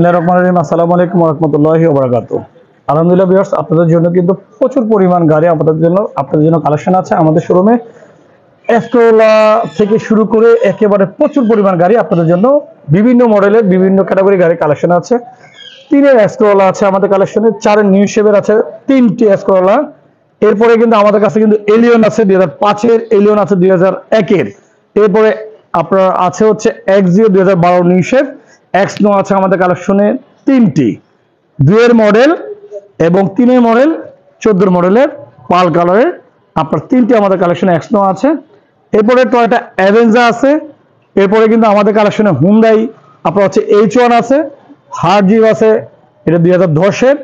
বিসমিল্লাহির রহমানির রহিম। আসসালামু আলাইকুম ওয়া রাহমাতুল্লাহি ওয়া বারাকাতুহু। আলহামদুলিল্লাহ ভিউয়ার্স, আপনাদের জন্য কিন্তু প্রচুর পরিমাণ গাড়ি আপনাদের জন্য কালেকশন আছে আমাদের শোরুমে। এস্ট্রোলা থেকে শুরু করে একেবারে প্রচুর পরিমাণ গাড়ি আপনাদের জন্য, বিভিন্ন মডেলের বিভিন্ন ক্যাটাগরি গাড়ি কালেকশন আছে। 3-এর এস্ট্রোলা আছে আমাদের কালেকশনে, 4-এর নিউ শেপের আছে 3টি এস্ট্রোলা। এরপরে কিন্তু আমাদের কাছে কিন্তু এলিয়ন আছে 2005-এর, এলিয়ন আছে 2001-এর। এরপরে আপনার আছে হচ্ছে এক্সিও 2012 নিউ শেপ, এক্সনো আছে আমাদের কালেকশনে 3টি, 2-এর মডেল এবং 3-এর মডেল 14 মডেলের পাল কালারের আপনার 3টি আমাদের কালেকশনে এক্সনো আছে। এরপরে টয়োটা অ্যাভেঞ্জার আছে। এরপরে কিন্তু আমাদের কালেকশনে হুন্ডাই আপনার হচ্ছে H1 আছে, হার্জিপ আছে, এটা 2010-এর,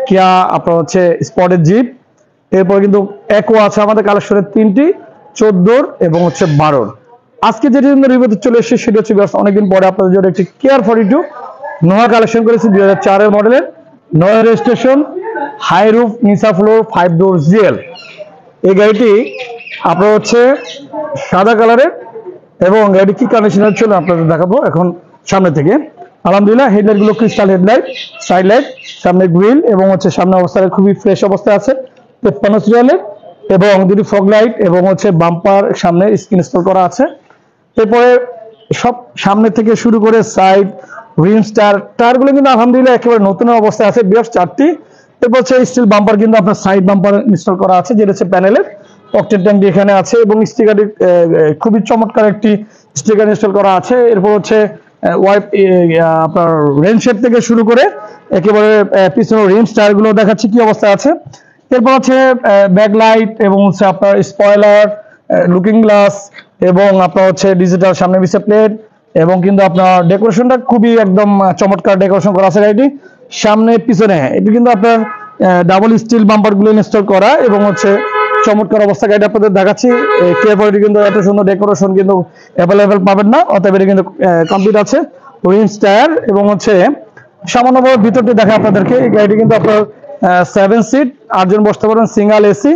কিয়া আপনার হচ্ছে স্পটের জিপ। এরপরে কিন্তু একো আছে আমাদের কালেকশনে 3টি, 14 এবং হচ্ছে 12। আজকে যেটি রিভিউতে চলে এসেছে সেটা হচ্ছে অনেকদিন পরে আপনাদের জন্য একটি কেয়ার 42 নোয়া কালেকশন করেছি 2004-এর মডেলের, নয়া রেজিস্ট্রেশন, হাই রুফ, নিসা ফ্লোর, 5 ডোর জিএল। এই গাড়িটি আপনার হচ্ছে সাদা কালারের এবং গাড়িটি কি কন্ডিশনে ছিল আপনাদের দেখাবো এখন সামনে থেকে। আলহামদুলিল্লাহ, হেডলাইট গুলো ক্রিস্টাল হেডলাইট, সাইড লাইট, সামনে গ্রিল এবং হচ্ছে সামনে অবস্থায় খুবই ফ্রেশ অবস্থায় আছে 53 সিরিয়ালের, এবং দুটি ফগ লাইট এবং হচ্ছে বাম্পার সামনে স্ক্রিন ইনস্টল করা আছে। এরপরে সব সামনে থেকে শুরু করে সাইড রিম টায়ারগুলো কিন্তু আলহামদুলিল্লাহ একেবারে নতুন অবস্থায় আছে বিয়ার্স 4টি। এরপর হচ্ছে স্টিল বাম্পার কিন্তু আপনার সাইড বাম্পার ইনস্টল করা আছে, যেটা হচ্ছে প্যানেলের। অকটেন ট্যাঙ্ক এখানে আছে এবং স্টিকারটি খুবই চমৎকার একটি স্টিকার ইনস্টল করা আছে। এরপর হচ্ছে ওয়াইপ আপনার রেন শেপ থেকে শুরু করে একেবারে পিছনের রিমস টায়ারগুলো দেখাচ্ছি কি অবস্থায় আছে। এরপর হচ্ছে ব্যাকলাইট এবং হচ্ছে আপনার স্পয়লার, লুকিং গ্লাস এবং আপনার হচ্ছে ডিজিটাল সামনে বিসে প্লেট, এবং কিন্তু আপনার ডেকোরেশনটা খুবই একদম চমৎকার ডেকোরেশন করা আছে গাড়িটি সামনে পিছনে। এটি কিন্তু আপনার ডাবল স্টিল বাম্পার গুলো ইনস্টল করা এবং হচ্ছে চমৎকার অবস্থা গাড়ি আপনাদের দেখাচ্ছি। কেয়ারফোর্টি কিন্তু এত সুন্দর ডেকোরেশন কিন্তু অ্যাভেলেবেল পাবেন না, অতএব এটি কিন্তু কমপ্লিট আছে। রিমস টায়ার এবং হচ্ছে সামান্যভাবে ভিতরটি দেখা আপনাদেরকে। এই গাড়িটি কিন্তু আপনার 7 সিট, 8 জন বসতে পারবেন, সিঙ্গেল এসি।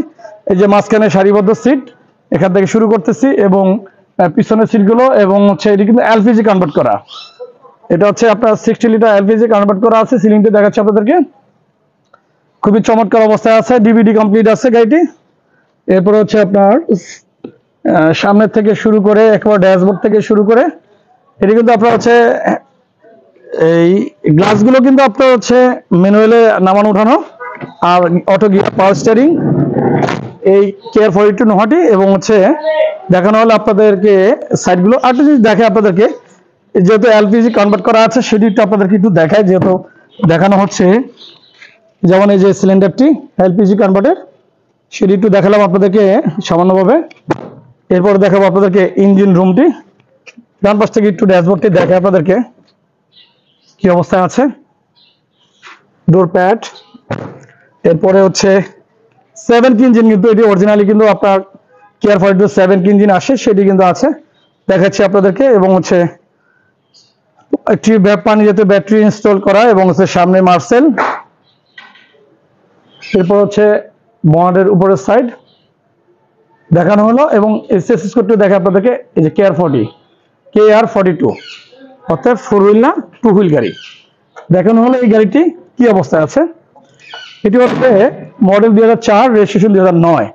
এই যে মাঝখানে সারিবদ্ধ সিট, এখান থেকে শুরু করতেছি, এবং পিছনের সিটগুলো এবং হচ্ছে এটি কিন্তু এলপিজি কনভার্ট করা। এটা হচ্ছে আপনার 60 লিটার এলপিজি কনভার্ট করা আছে। সিলিংটি দেখাচ্ছি আপনাদেরকে, খুবই চমৎকার অবস্থায় আছে, ডিভিডি কমপ্লিট আছে গাড়িটি। এরপরে হচ্ছে আপনার সামনের থেকে শুরু করে একেবারে ড্যাশবোর্ড থেকে শুরু করে এটি কিন্তু আপনার হচ্ছে এই গ্লাসগুলো কিন্তু আপনার হচ্ছে ম্যানুয়ালে নামানো উঠানো, আর অটো গিয়ার পাওয়ার স্টিয়ারিং এই কেয়ার 42 নোহাটি। এবং হচ্ছে দেখানো হলো আপনাদেরকে সাইডগুলো। আরেকটা জিনিস দেখে আপনাদেরকে, যেহেতু এলপিজি কনভার্ট করা আছে সেটি একটু আপনাদেরকে একটু দেখায়, যেহেতু দেখানো হচ্ছে। যেমন এই যে সিলিন্ডারটি এলপিজি কনভার্টের, সেটি একটু দেখালাম আপনাদেরকে সামান্যভাবে। এরপর দেখাবো আপনাদেরকে ইঞ্জিন রুমটি, ডান পাশ থেকে একটু ড্যাশবোর্ডটি দেখে আপনাদেরকে কি অবস্থায় আছে, ডোর প্যাড। এরপরে হচ্ছে 7 কি ইঞ্জিন, কিন্তু এটি অরিজিনালি কিন্তু আপনার কেয়ার 42 7 কি ইঞ্জিন আসে, সেটি কিন্তু আছে, দেখাচ্ছি আপনাদেরকে। এবং হচ্ছে একটি পানি যাতে ব্যাটারি ইনস্টল করা এবং হচ্ছে সামনে মার্সেল। এরপর হচ্ছে বনেটের উপরের সাইড দেখানো হলো, এবং এসএস কোডটি দেখে আপনাদেরকে। এই যে কেআর 42 অর্থাৎ 4 হুইল না 2 হুইল গাড়ি দেখানো হলো। এই গাড়িটি কি অবস্থায় আছে, এটি হচ্ছে মডেল 2004, রেজিস্ট্রেশন 2009।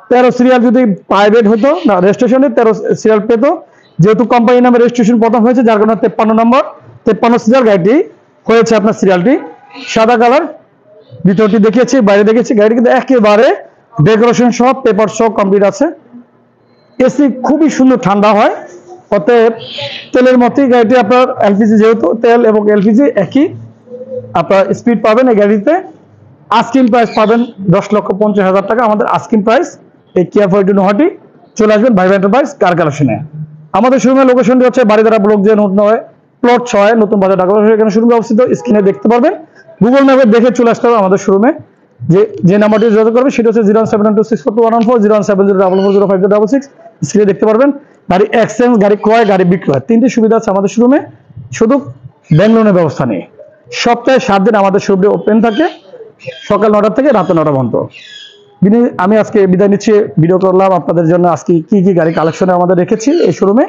13 সিরিয়াল যদি প্রাইভেট হতো না, রেজিস্ট্রেশনে 13 সিরিয়াল পেত, যেহেতু কোম্পানি নামে রেজিস্ট্রেশন প্রথম হয়েছে যার কারণে 53 নম্বর 53 সিরিয়াল গাড়িটি হয়েছে আপনার সিরিয়ালটি। সাদা কালার, ভিতরটি দেখিয়েছি, বাইরে দেখেছি। গাড়িটি কিন্তু একেবারে ডেকোরেশন সহ পেপার সহ কমপ্লিট আছে। এসি খুবই সুন্দর ঠান্ডা হয়, অতএব তেলের মতোই গাড়িটি আপনার এলপিজি, যেহেতু তেল এবং এলপিজি একই, আপনার স্পিড পাবেন এই গাড়িতে। আস্কিং প্রাইস পাবেন 10,50,000 টাকা আমাদের আস্কিং প্রাইস। এই কেয়ার 42 নোহাটি চলে আসবেন ভাইবা এন্টারপ্রাইজ কার কালেকশনে। আমাদের শোরুমের লোকেশনটি হচ্ছে বাড়িধারা ব্লক যে নোট 9 প্লট 6 নতুন বাজার ঢাকা। এখানে শোরুম অবস্থিত, স্ক্রিনে দেখতে পারবেন। গুগল ম্যাপে দেখে চলে আসতে হবে আমাদের শোরুমে। যে নাম্বারটি যোগাযোগ করবে সেটা হচ্ছে 072264214, 070440506। স্ক্রিনে দেখতে পারবেন। গাড়ি এক্সচেঞ্জ, গাড়ি ক্রয়, গাড়ি বিক্রয়, 3টি সুবিধা আছে আমাদের শোরুমে। শুধু ব্যাংক লোনের ব্যবস্থা নেই। সপ্তাহে 7 দিন আমাদের শোরুমটি ওপেন থাকে, সকাল 9টা থেকে রাত 9টা পর্যন্ত। আমি আজকে বিদায় নিচ্ছি, ভিডিও করলাম আপনাদের জন্য আজকে কি কি গাড়ি কালেকশনে আমাদের রেখেছি এই শোরুমে।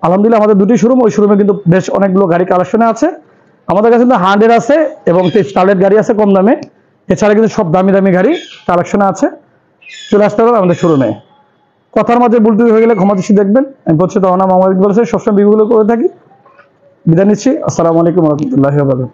আলহামদুলিল্লাহ আমাদের দুটি শোরুম, ওই শোরুমে কিন্তু বেশ অনেকগুলো গাড়ি কালেকশনে আছে। আমাদের কাছে কিন্তু 100 আছে এবং স্টার্লেট গাড়ি আছে কম দামে। এছাড়া কিন্তু সব দামি দামি গাড়ি কালেকশন আছে, চলে আসতে পারবেন আমাদের শোরুমে। কথার মাঝে ভুল ত্রুটি হয়ে গেলে ক্ষমা দৃষ্টি দেখবেন। আমি বলছি তো নাম মোহাম্মদ ইকবাল হোসেন, সবসময় ভিডিওগুলো করে থাকি। বিদায় নিচ্ছি, আসসালামু আলাইকুম রহমতুল্লাহি ওয়া বারাকাতুহু।